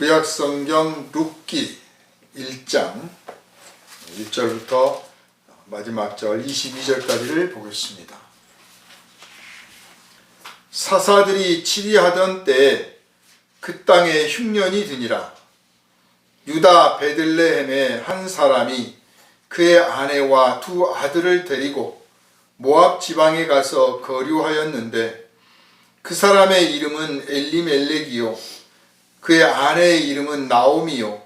구약성경 룻기 1장 1절부터 마지막 절 22절까지를 보겠습니다. 사사들이 치리하던 때에 그 땅에 흉년이 드니라. 유다 베들레헴의 한 사람이 그의 아내와 두 아들을 데리고 모압 지방에 가서 거류하였는데 그 사람의 이름은 엘리멜렉이요 그의 아내의 이름은 나오미요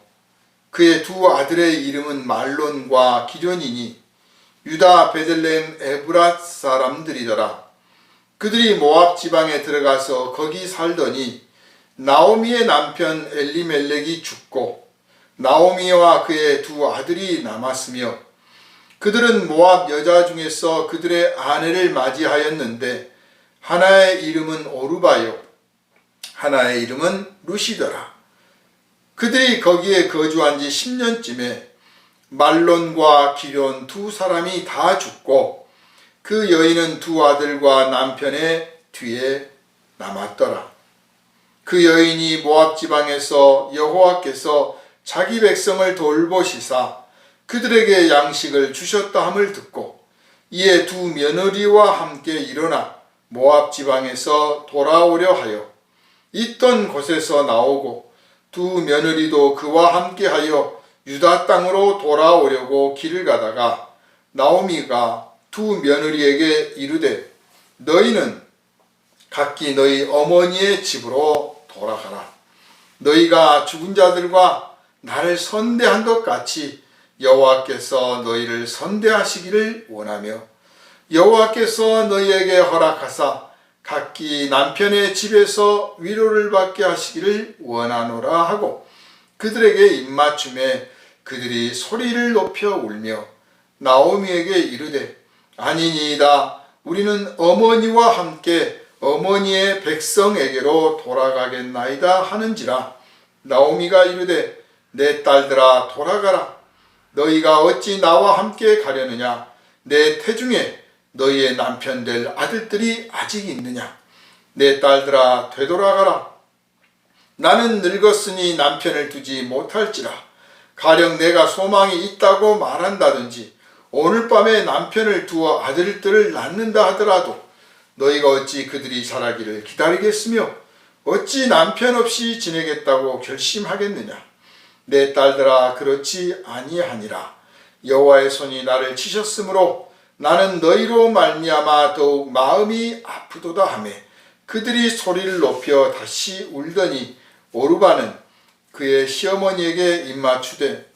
그의 두 아들의 이름은 말론과 기련이니 유다 베들레헴 에브랏 사람들이더라. 그들이 모압 지방에 들어가서 거기 살더니 나오미의 남편 엘리멜렉이 죽고 나오미와 그의 두 아들이 남았으며 그들은 모압 여자 중에서 그들의 아내를 맞이하였는데 하나의 이름은 오르바요 하나의 이름은 룻이더라. 그들이 거기에 거주한 지 10년쯤에 말론과 기련 두 사람이 다 죽고 그 여인은 두 아들과 남편의 뒤에 남았더라. 그 여인이 모압 지방에서 여호와께서 자기 백성을 돌보시사 그들에게 양식을 주셨다 함을 듣고 이에 두 며느리와 함께 일어나 모압 지방에서 돌아오려 하여 있던 곳에서 나오고 두 며느리도 그와 함께하여 유다 땅으로 돌아오려고 길을 가다가 나오미가 두 며느리에게 이르되 너희는 각기 너희 어머니의 집으로 돌아가라. 너희가 죽은 자들과 나를 선대한 것 같이 여호와께서 너희를 선대하시기를 원하며 여호와께서 너희에게 허락하사 각기 남편의 집에서 위로를 받게 하시기를 원하노라 하고 그들에게 입맞춤에 그들이 소리를 높여 울며 나오미에게 이르되 아니니이다. 우리는 어머니와 함께 어머니의 백성에게로 돌아가겠나이다 하는지라. 나오미가 이르되 내 딸들아 돌아가라. 너희가 어찌 나와 함께 가려느냐. 내 태중에 너희의 남편 될 아들들이 아직 있느냐. 내 딸들아 되돌아가라. 나는 늙었으니 남편을 두지 못할지라. 가령 내가 소망이 있다고 말한다든지 오늘 밤에 남편을 두어 아들들을 낳는다 하더라도 너희가 어찌 그들이 자라기를 기다리겠으며 어찌 남편 없이 지내겠다고 결심하겠느냐. 내 딸들아 그렇지 아니하니라. 여호와의 손이 나를 치셨으므로 나는 너희로 말미암아 더욱 마음이 아프도다 하며 그들이 소리를 높여 다시 울더니 오르바는 그의 시어머니에게 입맞추되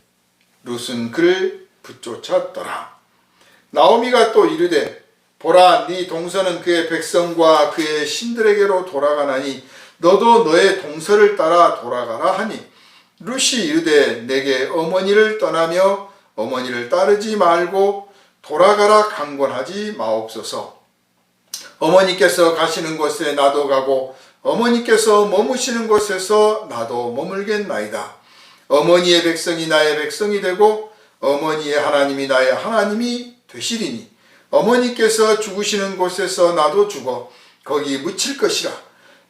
룻은 그를 붙쫓았더라. 나오미가 또 이르되 보라 네 동서는 그의 백성과 그의 신들에게로 돌아가나니 너도 너의 동서를 따라 돌아가라 하니 룻이 이르되 내게 어머니를 떠나며 어머니를 따르지 말고 돌아가라 강권하지 마옵소서. 어머니께서 가시는 곳에 나도 가고 어머니께서 머무시는 곳에서 나도 머물겠나이다. 어머니의 백성이 나의 백성이 되고 어머니의 하나님이 나의 하나님이 되시리니 어머니께서 죽으시는 곳에서 나도 죽어 거기 묻힐 것이라.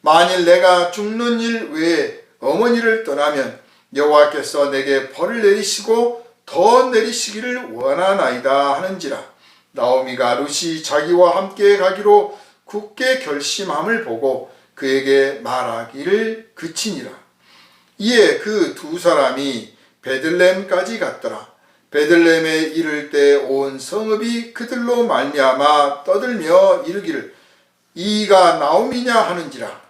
만일 내가 죽는 일 외에 어머니를 떠나면 여호와께서 내게 벌을 내리시고 더 내리시기를 원하나이다 하는지라. 나오미가 룻이 자기와 함께 가기로 굳게 결심함을 보고 그에게 말하기를 그치니라. 이에 그 두 사람이 베들레헴까지 갔더라. 베들레헴에 이를 때 온 성읍이 그들로 말미암아 떠들며 이르기를 이가 나오미냐 하는지라.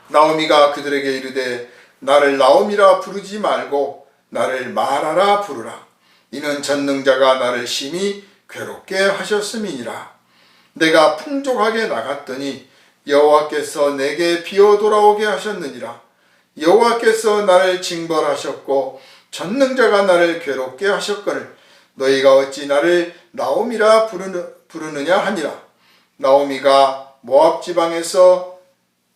나오미가 그들에게 이르되 나를 나오미라 부르지 말고 나를 마라라 부르라. 이는 전능자가 나를 심히 괴롭게 하셨음이니라. 내가 풍족하게 나갔더니 여호와께서 내게 비어 돌아오게 하셨느니라. 여호와께서 나를 징벌하셨고 전능자가 나를 괴롭게 하셨거늘 너희가 어찌 나를 나오미라 부르느냐 하니라. 나오미가 모압 지방에서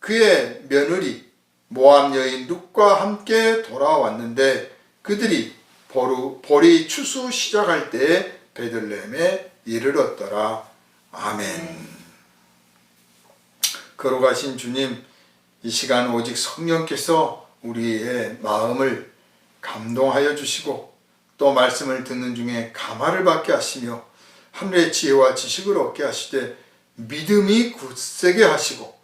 그의 며느리 모압 여인 룻과 함께 돌아왔는데 그들이 보리 추수 시작할 때에 베들레헴에 이르렀더라. 아멘. 거룩하신 주님, 이 시간 오직 성령께서 우리의 마음을 감동하여 주시고 또 말씀을 듣는 중에 감화를 받게 하시며 하늘의 지혜와 지식을 얻게 하시되 믿음이 굳세게 하시고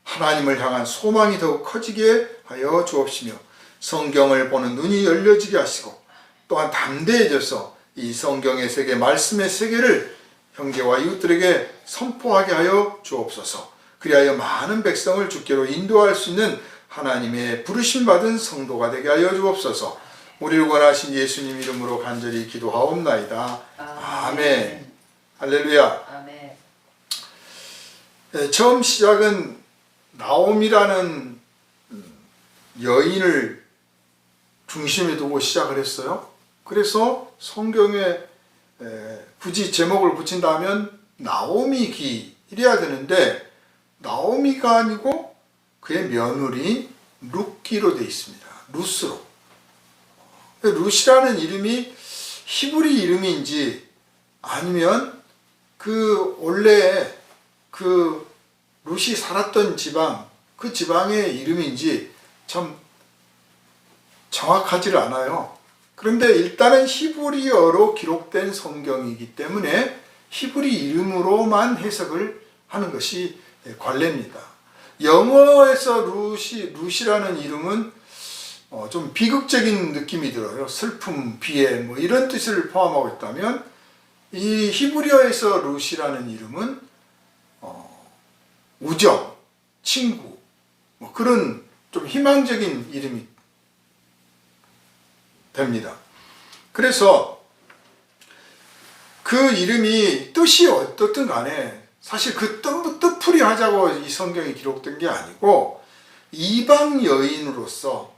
하나님을 향한 소망이 더욱 커지게 하여 주옵시며 성경을 보는 눈이 열려지게 하시고 또한 담대해져서 이 성경의 세계, 말씀의 세계를 형제와 이웃들에게 선포하게 하여 주옵소서. 그리하여 많은 백성을 주께로 인도할 수 있는 하나님의 부르심 받은 성도가 되게 하여 주옵소서. 우리를 원하신 예수님 이름으로 간절히 기도하옵나이다. 아멘. 할렐루야. 아멘. 처음 시작은 나옴이라는 여인을 중심에 두고 시작을 했어요. 그래서 성경에 굳이 제목을 붙인다면 나오미기 이래야 되는데 나오미가 아니고 그의 며느리 룻기로 되어 있습니다. 루스로. 룻이라는 이름이 히브리 이름인지 아니면 그 원래 그 룻이 살았던 지방, 그 지방의 이름인지 참 정확하지를 않아요. 그런데 일단은 히브리어로 기록된 성경이기 때문에 히브리 이름으로만 해석을 하는 것이 관례입니다. 영어에서 룻이라는 이름은 좀 비극적인 느낌이 들어요. 슬픔, 비애 뭐 이런 뜻을 포함하고 있다면 이 히브리어에서 룻이라는 이름은 우정, 친구 뭐 그런 좀 희망적인 이름이 됩니다. 그래서 그 이름이 뜻이 어떻든 간에 사실 그 뜻풀이 하자고 이 성경이 기록된 게 아니고 이방 여인으로서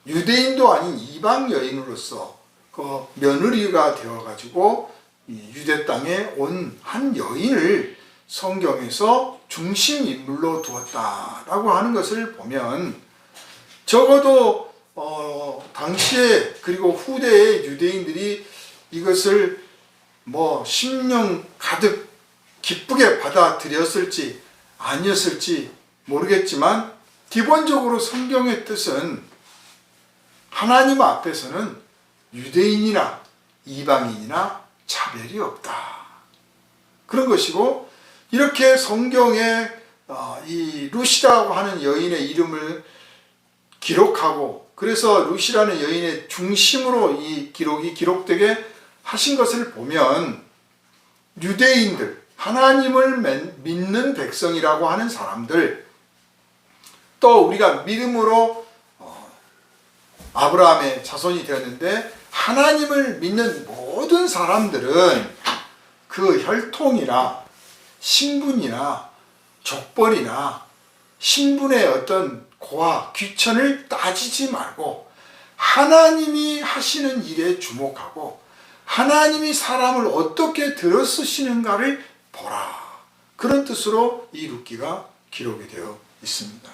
유대인도 아닌 이방 여인으로서 그 며느리가 되어가지고 유대 땅에 온 한 여인을 성경에서 중심 인물로 두었다라고 하는 것을 보면 적어도 당시에 그리고 후대의 유대인들이 이것을 뭐 심령 가득 기쁘게 받아들였을지 아니었을지 모르겠지만 기본적으로 성경의 뜻은 하나님 앞에서는 유대인이나 이방인이나 차별이 없다. 그런 것이고 이렇게 성경에 이 룻이라고 하는 여인의 이름을 기록하고 그래서 룻이라는 여인의 중심으로 이 기록이 기록되게 하신 것을 보면 유대인들, 하나님을 믿는 백성이라고 하는 사람들 또 우리가 믿음으로 아브라함의 자손이 되었는데 하나님을 믿는 모든 사람들은 그 혈통이나 신분이나 족벌이나 신분의 어떤 고하, 귀천을 따지지 말고 하나님이 하시는 일에 주목하고 하나님이 사람을 어떻게 들어쓰시는가를 보라. 그런 뜻으로 이 룻기가 기록이 되어 있습니다.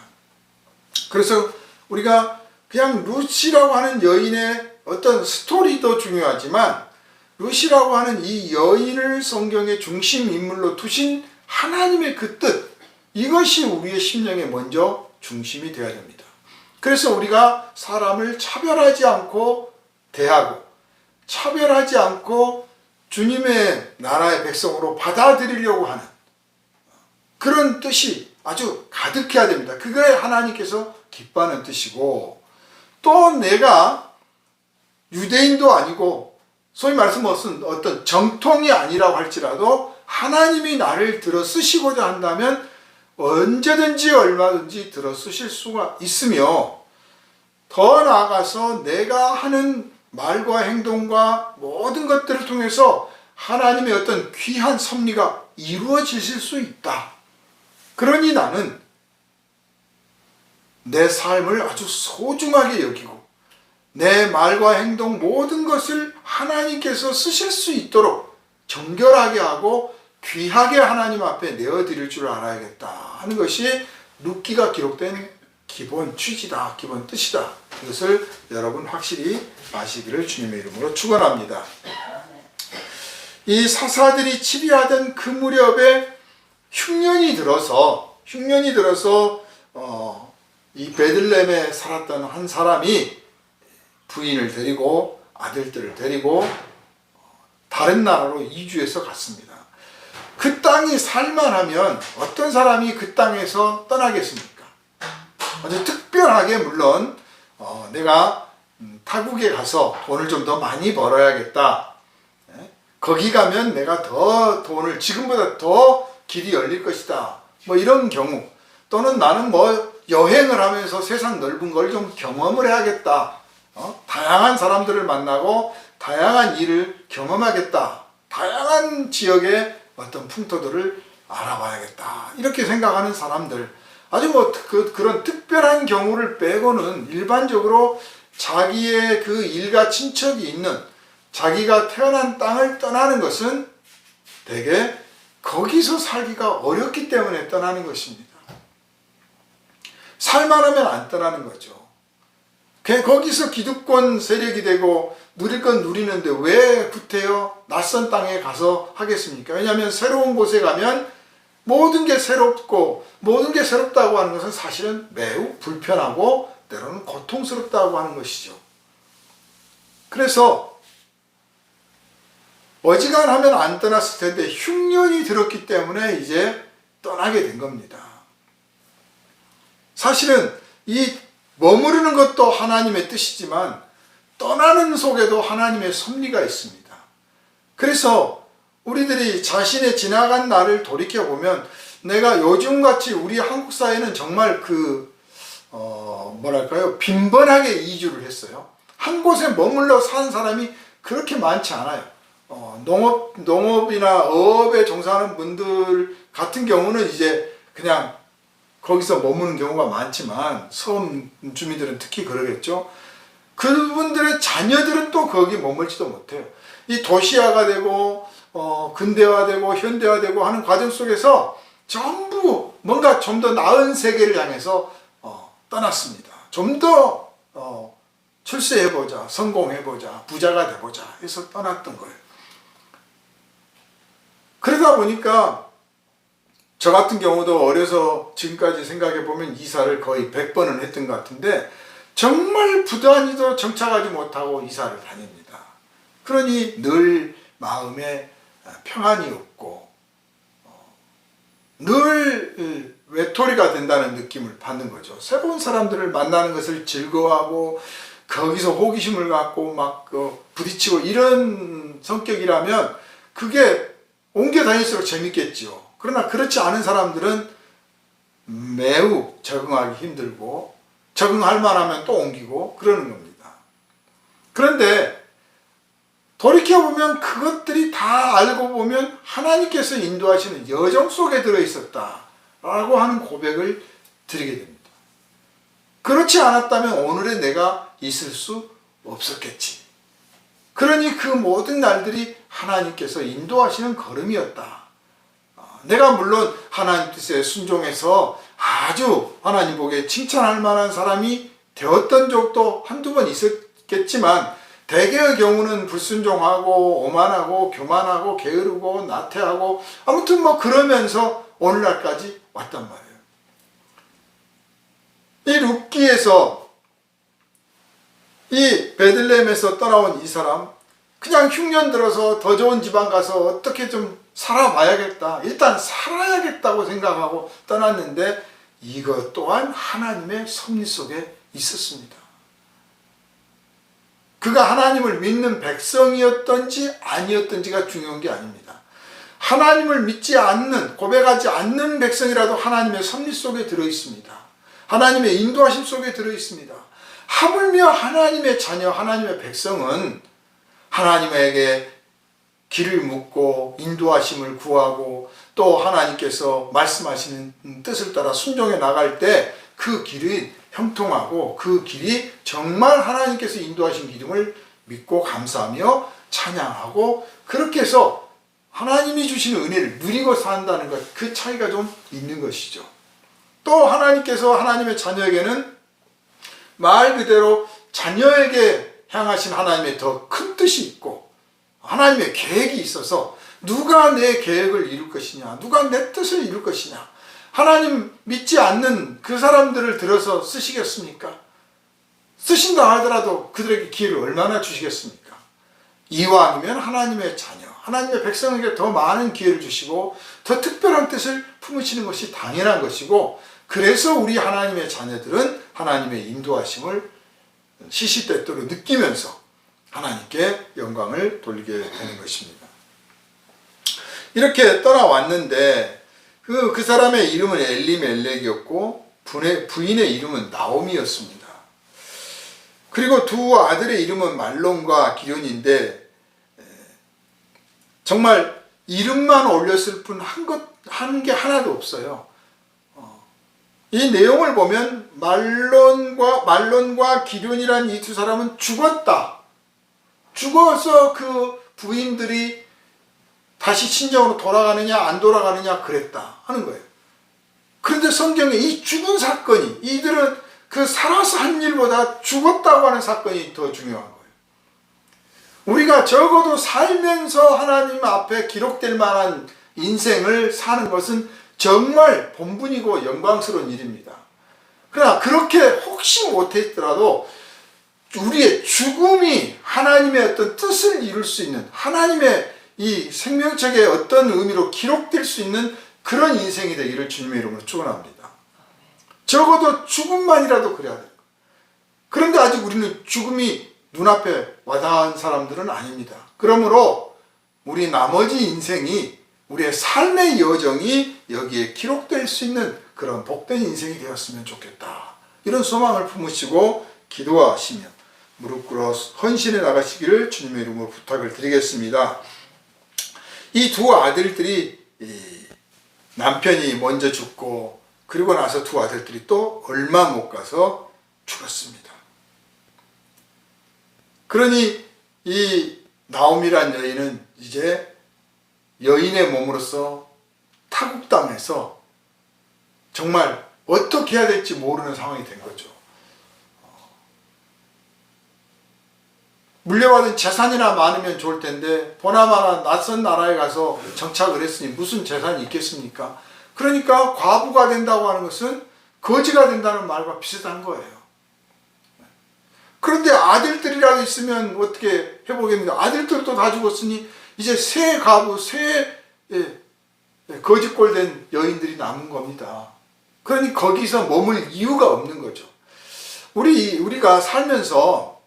그래서 우리가 그냥 룻이라고 하는 여인의 어떤 스토리도 중요하지만 룻이라고 하는 이 여인을 성경의 중심 인물로 두신 하나님의 그 뜻, 이것이 우리의 심령에 먼저 중심이 되어야 됩니다. 그래서 우리가 사람을 차별하지 않고 대하고 차별하지 않고 주님의 나라의 백성으로 받아들이려고 하는 그런 뜻이 아주 가득해야 됩니다. 그게 하나님께서 기뻐하는 뜻이고 또 내가 유대인도 아니고 소위 말해서 무슨 어떤 정통이 아니라고 할지라도 하나님이 나를 들어 쓰시고자 한다면 언제든지 얼마든지 들어 쓰실 수가 있으며 더 나아가서 내가 하는 말과 행동과 모든 것들을 통해서 하나님의 어떤 귀한 섭리가 이루어지실 수 있다. 그러니 나는 내 삶을 아주 소중하게 여기고 내 말과 행동 모든 것을 하나님께서 쓰실 수 있도록 정결하게 하고 귀하게 하나님 앞에 내어드릴 줄 알아야겠다 하는 것이 룻기가 기록된 기본 취지다, 기본 뜻이다. 이것을 여러분 확실히 아시기를 주님의 이름으로 축원합니다. 이 사사들이 치리하던 그 무렵에 흉년이 들어서 이 베들레헴에 살았던 한 사람이 부인을 데리고 아들들을 데리고 다른 나라로 이주해서 갔습니다. 그 땅이 살만하면 어떤 사람이 그 땅에서 떠나겠습니까? 아주 특별하게 물론 내가 타국에 가서 돈을 좀 더 많이 벌어야겠다. 거기 가면 내가 더 돈을 지금보다 더 길이 열릴 것이다. 뭐 이런 경우, 또는 나는 뭐 여행을 하면서 세상 넓은 걸 좀 경험을 해야겠다. 다양한 사람들을 만나고 다양한 일을 경험하겠다. 다양한 지역의 어떤 풍토들을 알아봐야겠다. 이렇게 생각하는 사람들, 아주 뭐 그런 특별한 경우를 빼고는 일반적으로 자기의 그 일가 친척이 있는 자기가 태어난 땅을 떠나는 것은 대개 거기서 살기가 어렵기 때문에 떠나는 것입니다. 살만하면 안 떠나는 거죠. 거기서 기득권 세력이 되고 누릴 건 누리는데 왜 구태여 낯선 땅에 가서 하겠습니까? 왜냐하면 새로운 곳에 가면 모든 게 새롭고 모든 게 새롭다고 하는 것은 사실은 매우 불편하고 때로는 고통스럽다고 하는 것이죠. 그래서 어지간하면 안 떠났을 텐데 흉년이 들었기 때문에 이제 떠나게 된 겁니다. 사실은 이 머무르는 것도 하나님의 뜻이지만 떠나는 속에도 하나님의 섭리가 있습니다. 그래서 우리들이 자신의 지나간 날을 돌이켜보면 내가 요즘같이 우리 한국 사회는 정말 빈번하게 이주를 했어요. 한 곳에 머물러 사는 사람이 그렇게 많지 않아요. 농업이나 어업에 종사하는 분들 같은 경우는 이제 그냥 거기서 머무는 경우가 많지만 섬 주민들은 특히 그러겠죠. 그분들의 자녀들은 또 거기 머물지도 못해요. 이 도시화가 되고 근대화되고 현대화되고 하는 과정 속에서 전부 뭔가 좀 더 나은 세계를 향해서 떠났습니다. 좀 더 출세해보자, 성공해보자, 부자가 돼보자 해서 떠났던 거예요. 그러다 보니까 저 같은 경우도 어려서 지금까지 생각해보면 이사를 거의 100번은 했던 것 같은데 정말 부단히도 정착하지 못하고 이사를 다닙니다. 그러니 늘 마음에 평안이 없고 늘 외톨이가 된다는 느낌을 받는 거죠. 새로운 사람들을 만나는 것을 즐거워하고 거기서 호기심을 갖고 막 부딪히고 이런 성격이라면 그게 옮겨 다닐수록 재밌겠지요. 그러나 그렇지 않은 사람들은 매우 적응하기 힘들고 적응할 만하면 또 옮기고 그러는 겁니다. 그런데 돌이켜보면 그것들이 다 알고 보면 하나님께서 인도하시는 여정 속에 들어있었다라고 하는 고백을 드리게 됩니다. 그렇지 않았다면 오늘의 내가 있을 수 없었겠지. 그러니 그 모든 날들이 하나님께서 인도하시는 걸음이었다. 내가 물론 하나님 뜻에 순종해서 아주 하나님 보기에 칭찬할 만한 사람이 되었던 적도 한두 번 있었겠지만 대개의 경우는 불순종하고 오만하고 교만하고 게으르고 나태하고 아무튼 뭐 그러면서 오늘날까지 왔단 말이에요. 이 룻기에서 이 베들레헴에서 떠나온 이 사람 그냥 흉년 들어서 더 좋은 지방 가서 어떻게 좀 살아봐야겠다. 일단 살아야겠다고 생각하고 떠났는데 이것 또한 하나님의 섭리 속에 있었습니다. 그가 하나님을 믿는 백성이었던지 아니었던지가 중요한 게 아닙니다. 하나님을 믿지 않는, 고백하지 않는 백성이라도 하나님의 섭리 속에 들어있습니다. 하나님의 인도하심 속에 들어있습니다. 하물며 하나님의 자녀, 하나님의 백성은 하나님에게 길을 묻고 인도하심을 구하고 또 하나님께서 말씀하시는 뜻을 따라 순종해 나갈 때 그 길이 형통하고 그 길이 정말 하나님께서 인도하신 길임을 믿고 감사하며 찬양하고 그렇게 해서 하나님이 주시는 은혜를 누리고 산다는 것, 그 차이가 좀 있는 것이죠. 또 하나님께서 하나님의 자녀에게는 말 그대로 자녀에게 향하신 하나님의 더 큰 뜻이 있고 하나님의 계획이 있어서 누가 내 계획을 이룰 것이냐, 누가 내 뜻을 이룰 것이냐, 하나님 믿지 않는 그 사람들을 들어서 쓰시겠습니까? 쓰신다 하더라도 그들에게 기회를 얼마나 주시겠습니까? 이왕이면 하나님의 자녀, 하나님의 백성에게 더 많은 기회를 주시고 더 특별한 뜻을 품으시는 것이 당연한 것이고, 그래서 우리 하나님의 자녀들은 하나님의 인도하심을 시시때때로 느끼면서 하나님께 영광을 돌리게 되는 것입니다. 이렇게 떠나왔는데 그 사람의 이름은 엘리멜렉이었고 부인의 이름은 나오미였습니다. 그리고 두 아들의 이름은 말론과 기련인데 정말 이름만 올렸을 뿐 한 게 하나도 없어요. 이 내용을 보면 말론과 기련이란 이 두 사람은 죽었다. 죽어서 그 부인들이 다시 친정으로 돌아가느냐 안 돌아가느냐 그랬다 하는 거예요. 그런데 성경에 이 죽은 사건이, 이들은 그 살아서 한 일보다 죽었다고 하는 사건이 더 중요한 거예요. 우리가 적어도 살면서 하나님 앞에 기록될 만한 인생을 사는 것은 정말 본분이고 영광스러운 일입니다. 그러나 그렇게 혹시 못했더라도 우리의 죽음이 하나님의 어떤 뜻을 이룰 수 있는, 하나님의 이 생명책의 어떤 의미로 기록될 수 있는 그런 인생이 되기를 주님의 이름으로 축원합니다. 적어도 죽음만이라도 그래야 돼요. 그런데 아직 우리는 죽음이 눈앞에 와닿은 사람들은 아닙니다. 그러므로 우리 나머지 인생이, 우리의 삶의 여정이 여기에 기록될 수 있는 그런 복된 인생이 되었으면 좋겠다. 이런 소망을 품으시고 기도하시며 무릎 꿇어 헌신해 나가시기를 주님의 이름으로 부탁을 드리겠습니다. 이 두 아들들이 남편이 먼저 죽고 그리고 나서 두 아들들이 또 얼마 못 가서 죽었습니다. 그러니 이 나오미란 여인은 이제 여인의 몸으로서 타국당해서 정말 어떻게 해야 될지 모르는 상황이 된 거죠. 물려받은 재산이나 많으면 좋을 텐데 보나마나 낯선 나라에 가서 정착을 했으니 무슨 재산이 있겠습니까? 그러니까 과부가 된다고 하는 것은 거지가 된다는 말과 비슷한 거예요. 그런데 아들들이라도 있으면 어떻게 해보겠습니까? 아들들도 다 죽었으니 이제 새 과부, 새 거지꼴 된 여인들이 남은 겁니다. 그러니 거기서 머물 이유가 없는 거죠. 우리가 살면서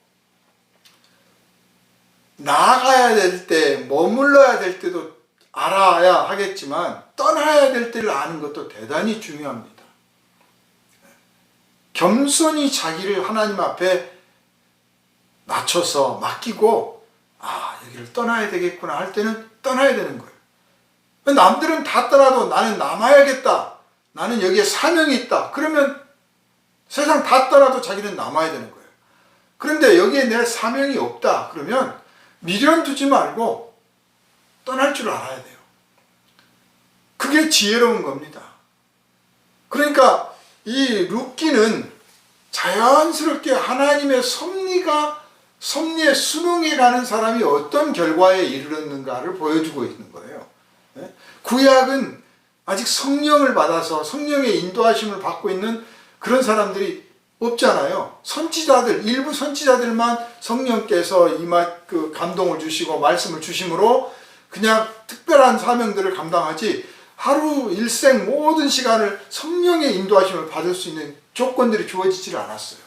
나아가야 될 때, 머물러야 될 때도 알아야 하겠지만 떠나야 될 때를 아는 것도 대단히 중요합니다. 겸손히 자기를 하나님 앞에 낮춰서 맡기고, 여기를 떠나야 되겠구나 할 때는 떠나야 되는 거예요. 남들은 다 떠나도 나는 남아야겠다, 나는 여기에 사명이 있다, 그러면 세상 다 떠나도 자기는 남아야 되는 거예요. 그런데 여기에 내 사명이 없다 그러면 미련 두지 말고 떠날 줄 알아야 돼요. 그게 지혜로운 겁니다. 그러니까 이 룻기는 자연스럽게 하나님의 섭리에 순응해 가는 사람이 어떤 결과에 이르렀는가를 보여주고 있는 거예요. 구약은 아직 성령을 받아서 성령의 인도하심을 받고 있는 그런 사람들이 없잖아요. 일부 선지자들만 성령께서 그 감동을 주시고 말씀을 주심으로 그냥 특별한 사명들을 감당하지, 하루 일생 모든 시간을 성령의 인도하심을 받을 수 있는 조건들이 주어지질 않았어요.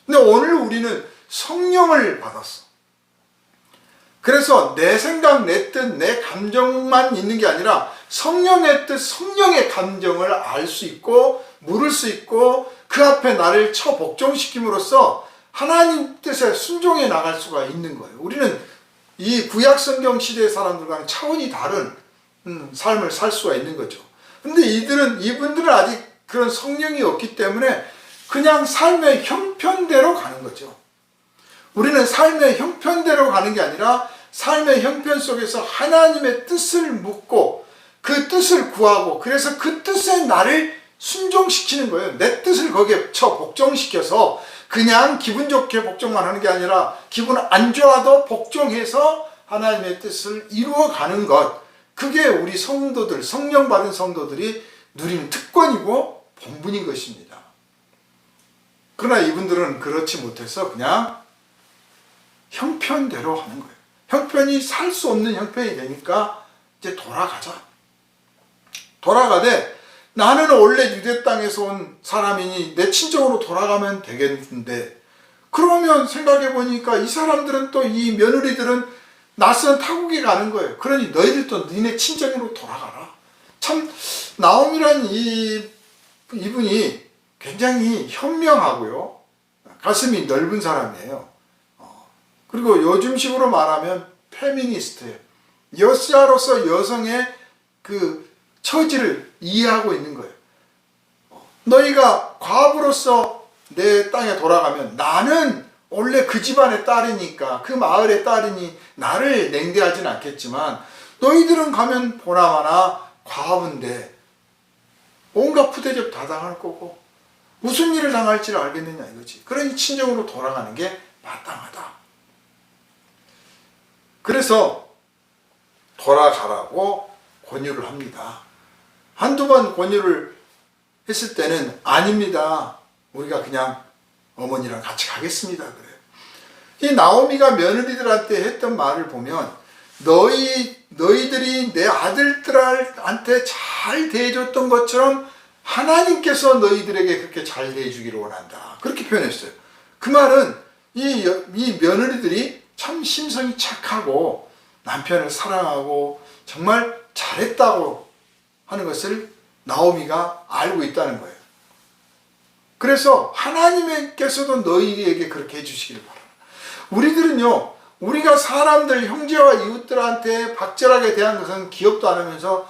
근데 오늘 우리는 성령을 받았어. 그래서 내 생각, 내 뜻, 내 감정만 있는 게 아니라 성령의 뜻, 성령의 감정을 알 수 있고 물을 수 있고 그 앞에 나를 복종시킴으로써 하나님 뜻에 순종해 나갈 수가 있는 거예요. 우리는 이 구약 성경 시대의 사람들과는 차원이 다른 삶을 살 수가 있는 거죠. 근데 이분들은 아직 그런 성령이 없기 때문에 그냥 삶의 형편대로 가는 거죠. 우리는 삶의 형편대로 가는 게 아니라 삶의 형편 속에서 하나님의 뜻을 묻고 그 뜻을 구하고, 그래서 그 뜻에 나를 순종시키는 거예요. 내 뜻을 거기에 복종시켜서 그냥 기분 좋게 복종만 하는 게 아니라 기분 안 좋아도 복종해서 하나님의 뜻을 이루어가는 것, 그게 우리 성도들, 성령 받은 성도들이 누리는 특권이고 본분인 것입니다. 그러나 이분들은 그렇지 못해서 그냥 형편대로 하는 거예요. 형편이 살 수 없는 형편이 되니까 이제 돌아가되 나는 원래 유대 땅에서 온 사람이니 내 친정으로 돌아가면 되겠는데, 그러면 생각해 보니까 이 사람들은 또 이 며느리들은 낯선 타국에 가는 거예요. 그러니 너희들도 니네 친정으로 돌아가라. 참 나오미란 이분이 굉장히 현명하고요, 가슴이 넓은 사람이에요. 그리고 요즘식으로 말하면 페미니스트예요. 여자로서 여성의 그 처지를 이해하고 있는 거예요. 너희가 과부로서 내 땅에 돌아가면 나는 원래 그 집안의 딸이니까, 그 마을의 딸이니 나를 냉대하진 않겠지만, 너희들은 가면 보나마나 과부인데 온갖 푸대접 다 당할 거고 무슨 일을 당할지를 알겠느냐 이거지. 그러니 친정으로 돌아가는 게 마땅하다. 그래서 돌아가라고 권유를 합니다. 한두 번 권유를 했을 때는 아닙니다, 우리가 그냥 어머니랑 같이 가겠습니다 그래요. 이 나오미가 며느리들한테 했던 말을 보면, 너희들이 내 아들들한테 잘 대해줬던 것처럼 하나님께서 너희들에게 그렇게 잘 대해주기를 원한다, 그렇게 표현했어요. 그 말은 이 며느리들이 참 심성이 착하고 남편을 사랑하고 정말 잘했다고 하는 것을 나오미가 알고 있다는 거예요. 그래서 하나님께서도 너희에게 그렇게 해주시길 바랍니다. 우리들은요, 우리가 사람들, 형제와 이웃들한테 박절하게 대한 것은 기억도 안 하면서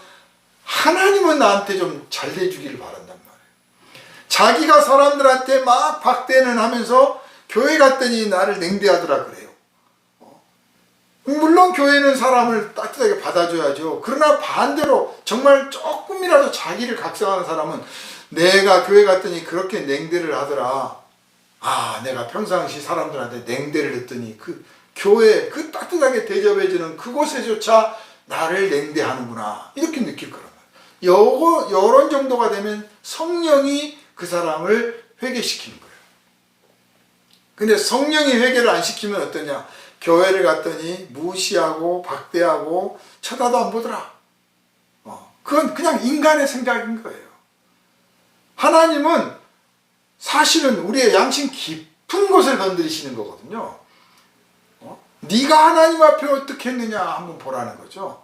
하나님은 나한테 좀 잘 대해주기를 바란단 말이에요. 자기가 사람들한테 막 박대는 하면서 교회 갔더니 나를 냉대하더라 그래요. 물론 교회는 사람을 따뜻하게 받아줘야죠. 그러나 반대로 정말 조금이라도 자기를 각성하는 사람은 내가 교회 갔더니 그렇게 냉대를 하더라, 내가 평상시 사람들한테 냉대를 했더니 그 교회 그 따뜻하게 대접해주는 그곳에조차 나를 냉대하는구나, 이렇게 느낄 거란 말이에요. 요런 정도가 되면 성령이 그 사람을 회개시키는 거예요. 근데 성령이 회개를 안 시키면 어떠냐? 교회를 갔더니 무시하고 박대하고 쳐다도 안 보더라. 그건 그냥 인간의 생각인 거예요. 하나님은 사실은 우리의 양심 깊은 곳을 건드리시는 거거든요. 네가 하나님 앞에 어떻게 했느냐 한번 보라는 거죠.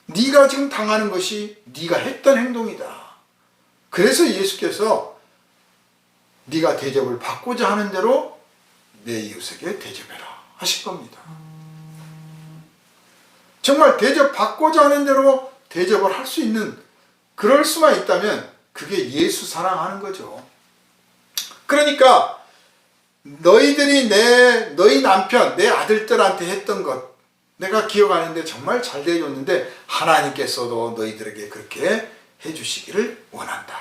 네가 지금 당하는 것이 네가 했던 행동이다. 그래서 예수께서 네가 대접을 받고자 하는 대로 내 이웃에게 대접해라 하실 겁니다. 정말 대접받고자 하는 대로 대접을 할 수 있는, 그럴 수만 있다면 그게 예수 사랑하는 거죠. 그러니까 너희들이 너희 남편, 내 아들들한테 했던 것 내가 기억하는데 정말 잘 대해줬는데 하나님께서도 너희들에게 그렇게 해주시기를 원한다.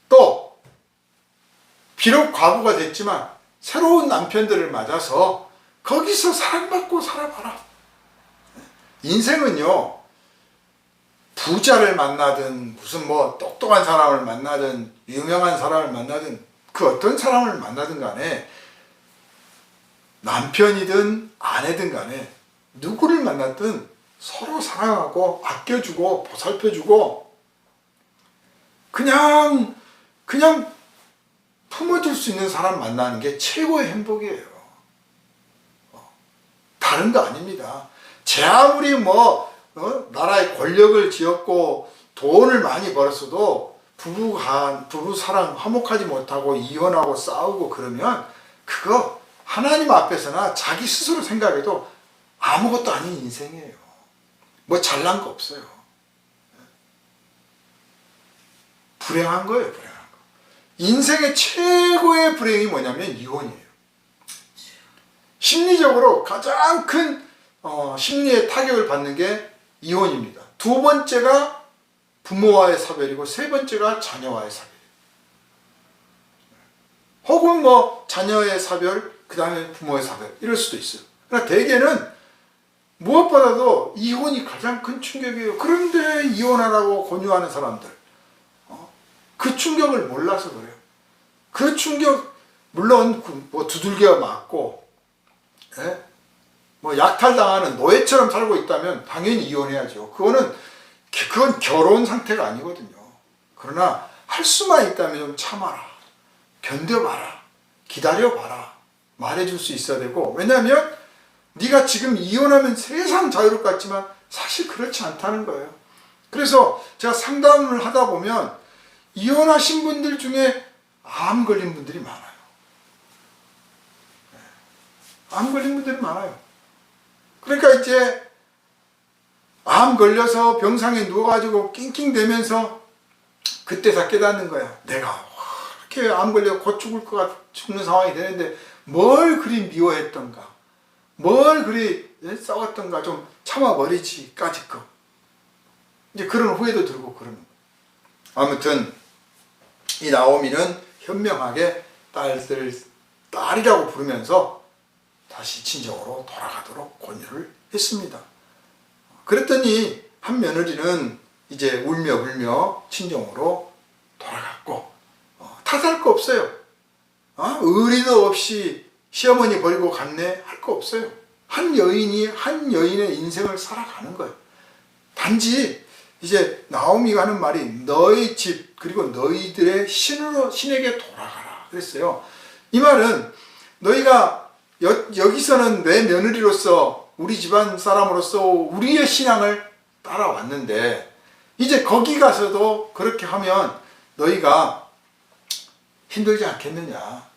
또 비록 과부가 됐지만 새로운 남편들을 맞아서 거기서 사랑받고 살아봐라. 인생은요, 부자를 만나든 무슨 똑똑한 사람을 만나든 유명한 사람을 만나든 그 어떤 사람을 만나든 간에, 남편이든 아내든 간에 누구를 만났든 서로 사랑하고 아껴주고 보살펴주고 그냥 품어줄 수 있는 사람 만나는 게 최고의 행복이에요. 다른 거 아닙니다. 제 아무리 나라의 권력을 쥐었고 돈을 많이 벌었어도 부부 사랑 화목하지 못하고 이혼하고 싸우고 그러면 그거 하나님 앞에서나 자기 스스로 생각해도 아무것도 아닌 인생이에요. 잘난 거 없어요. 불행한 거예요, 불행한 거. 인생의 최고의 불행이 뭐냐면 이혼이에요. 심리적으로 가장 큰 심리의 타격을 받는 게 이혼입니다. 두 번째가 부모와의 사별이고 세 번째가 자녀와의 사별. 혹은 자녀의 사별, 그 다음에 부모의 사별, 이럴 수도 있어요. 그러나 대개는 무엇보다도 이혼이 가장 큰 충격이에요. 그런데 이혼하라고 권유하는 사람들, 그 충격을 몰라서 그래요. 그 충격, 물론 뭐 두들겨 맞고 뭐 약탈당하는 노예처럼 살고 있다면 당연히 이혼해야죠. 그건 결혼 상태가 아니거든요. 그러나 할 수만 있다면 좀 참아라, 견뎌봐라, 기다려봐라, 말해줄 수 있어야 되고, 왜냐하면 네가 지금 이혼하면 세상 자유롭 같지만 사실 그렇지 않다는 거예요. 그래서 제가 상담을 하다 보면 이혼하신 분들 중에 암 걸린 분들이 많아요. 암 걸린 분들이 많아요. 그러니까 이제 암 걸려서 병상에 누워가지고 낑낑대면서 그때 다 깨닫는 거야. 내가 이렇게 암 걸려 곧 죽는 상황이 되는데 뭘 그리 미워했던가, 뭘 그리 싸웠던가, 좀 참아버리지 까짓거. 이제 그런 후회도 들고 그러는 거예요. 아무튼 이 나오미는 현명하게 딸이라고 부르면서 다시 친정으로 돌아가도록 권유를 했습니다. 그랬더니 한 며느리는 이제 울며 불며 친정으로 돌아갔고, 탓할 거 없어요. 의리도 없이 시어머니 버리고 갔네 할 거 없어요. 한 여인의 인생을 살아가는 거예요. 단지 이제 나오미가 하는 말이 너희 집 그리고 너희들의 신에게 돌아가라 그랬어요. 이 말은 너희가 여기서는 내 며느리로서, 우리 집안 사람으로서 우리의 신앙을 따라왔는데 이제 거기 가서도 그렇게 하면 너희가 힘들지 않겠느냐.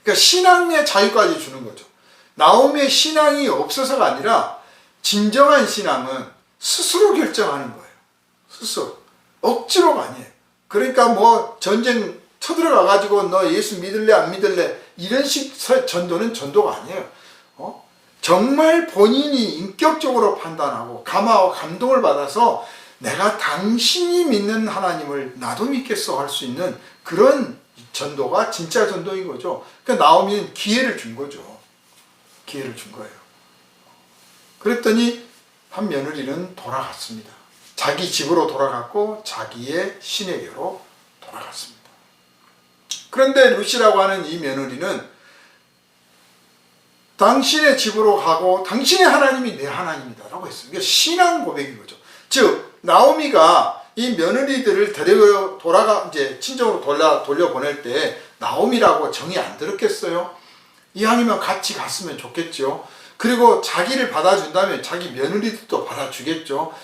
그러니까 신앙의 자유까지 주는 거죠. 나오미의 신앙이 없어서가 아니라 진정한 신앙은 스스로 결정하는 거예요. 스스로. 억지로가 아니에요. 그러니까 뭐 전쟁 쳐들어가 가지고 너 예수 믿을래 안 믿을래 이런 식 전도는 전도가 아니에요. 정말 본인이 인격적으로 판단하고 감화와 감동을 받아서 내가 당신이 믿는 하나님을 나도 믿겠어 할 수 있는 그런 전도가 진짜 전도인 거죠. 그러니까 나오미는 기회를 준 거죠. 기회를 준 거예요. 그랬더니 한 며느리는 돌아갔습니다. 자기 집으로 돌아갔고 자기의 시내교로 돌아갔습니다. 그런데 루시라고 하는 이 며느리는 당신의 집으로 가고 당신의 하나님이 내 하나님이다 라고 했어요. 이게 신앙 고백인 거죠. 즉 나오미가 이 며느리들을 이제 친정으로 돌려보낼 때 나오미라고 정이 안 들었겠어요? 이왕이면 같이 갔으면 좋겠죠. 그리고 자기를 받아준다면 자기 며느리들도 받아주겠죠.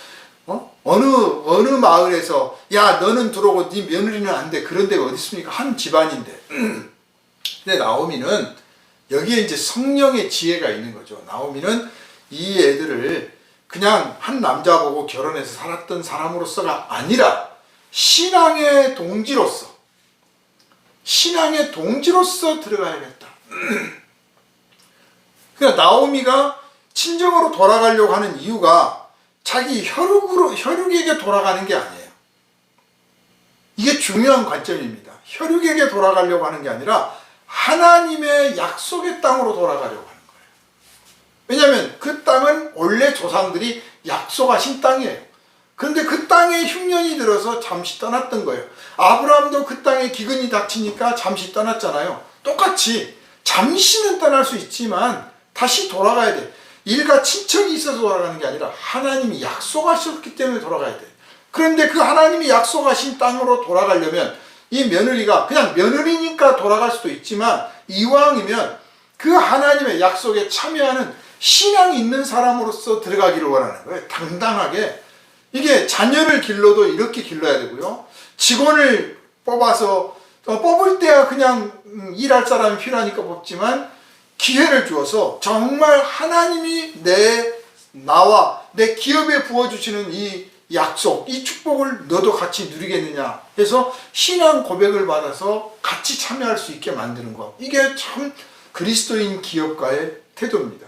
어느 마을에서 야 너는 들어오고 네 며느리는 안 돼, 그런 데가 어디 있습니까? 한 집안인데. 근데 나오미는 여기에 이제 성령의 지혜가 있는 거죠. 나오미는 이 애들을 그냥 한 남자 보고 결혼해서 살았던 사람으로서가 아니라 신앙의 동지로서 들어가야겠다. 그러니까 나오미가 친정으로 돌아가려고 하는 이유가 자기 혈육에게 돌아가는 게 아니에요. 이게 중요한 관점입니다. 혈육에게 돌아가려고 하는 게 아니라 하나님의 약속의 땅으로 돌아가려고 하는 거예요. 왜냐하면 그 땅은 원래 조상들이 약속하신 땅이에요. 그런데 그 땅에 흉년이 들어서 잠시 떠났던 거예요. 아브라함도 그 땅에 기근이 닥치니까 잠시 떠났잖아요. 똑같이 잠시는 떠날 수 있지만 다시 돌아가야 돼. 일가 친척이 있어서 돌아가는 게 아니라 하나님이 약속하셨기 때문에 돌아가야 돼. 그런데 그 하나님이 약속하신 땅으로 돌아가려면 이 며느리가 그냥 며느리니까 돌아갈 수도 있지만 이왕이면 그 하나님의 약속에 참여하는 신앙이 있는 사람으로서 들어가기를 원하는 거예요. 당당하게. 이게 자녀를 길러도 이렇게 길러야 되고요. 직원을 뽑아서 뽑을 때야 그냥 일할 사람이 필요하니까 뽑지만 기회를 주어서 정말 하나님이 나와 내 기업에 부어주시는 이 약속, 이 축복을 너도 같이 누리겠느냐 해서 신앙 고백을 받아서 같이 참여할 수 있게 만드는 것. 이게 참 그리스도인 기업가의 태도입니다.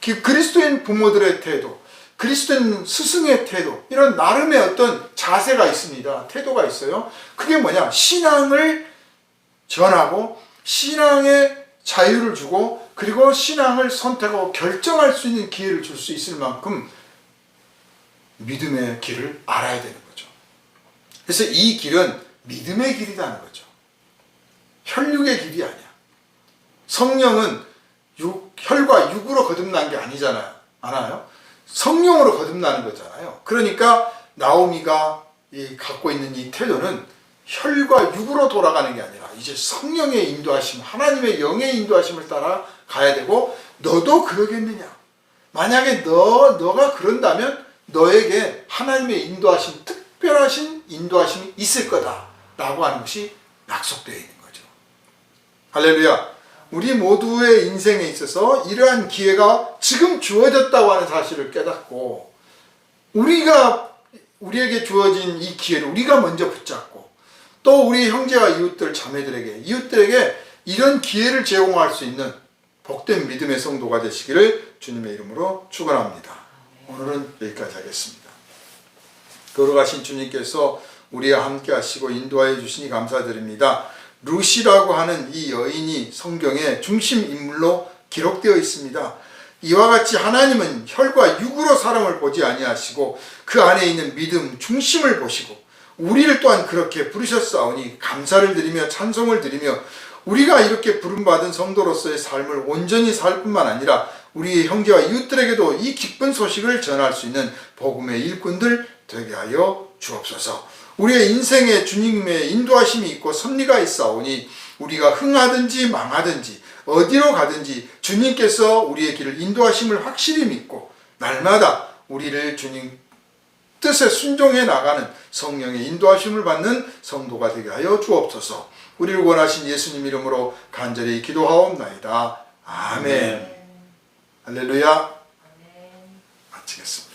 그리스도인 부모들의 태도, 그리스도인 스승의 태도, 이런 나름의 어떤 자세가 있습니다. 태도가 있어요. 그게 뭐냐? 신앙을 전하고 신앙의 자유를 주고 그리고 신앙을 선택하고 결정할 수 있는 기회를 줄 수 있을 만큼 믿음의 길을 알아야 되는 거죠. 그래서 이 길은 믿음의 길이라는 거죠. 혈육의 길이 아니야. 성령은 혈과 육으로 거듭난 게 아니잖아요. 알아요? 성령으로 거듭나는 거잖아요. 그러니까 나오미가 갖고 있는 이 태도는 혈과 육으로 돌아가는 게 아니라 이제 성령의 인도하심, 하나님의 영의 인도하심을 따라 가야 되고, 너도 그러겠느냐? 만약에 너가 그런다면 너에게 하나님의 인도하심, 특별하신 인도하심이 있을 거다 라고 하는 것이 약속되어 있는 거죠. 할렐루야. 우리 모두의 인생에 있어서 이러한 기회가 지금 주어졌다고 하는 사실을 깨닫고, 우리에게 주어진 이 기회를 우리가 먼저 붙잡고, 또 우리 형제와 이웃들에게 이런 기회를 제공할 수 있는 복된 믿음의 성도가 되시기를 주님의 이름으로 축원합니다. 오늘은 여기까지 하겠습니다. 걸어가신 주님께서 우리와 함께 하시고 인도하여 주시니 감사드립니다. 루시라고 하는 이 여인이 성경의 중심 인물로 기록되어 있습니다. 이와 같이 하나님은 혈과 육으로 사람을 보지 아니하시고 그 안에 있는 믿음 중심을 보시고 우리를 또한 그렇게 부르셨사오니 감사를 드리며 찬송을 드리며 우리가 이렇게 부름받은 성도로서의 삶을 온전히 살 뿐만 아니라 우리의 형제와 이웃들에게도 이 기쁜 소식을 전할 수 있는 복음의 일꾼들 되게 하여 주옵소서. 우리의 인생에 주님의 인도하심이 있고 섭리가 있사오니 우리가 흥하든지 망하든지 어디로 가든지 주님께서 우리의 길을 인도하심을 확실히 믿고 날마다 우리를 주님 뜻에 순종해 나가는 성령의 인도하심을 받는 성도가 되게 하여 주옵소서. 우리를 원하신 예수님 이름으로 간절히 기도하옵나이다. 아멘. 할렐루야. 마치겠습니다.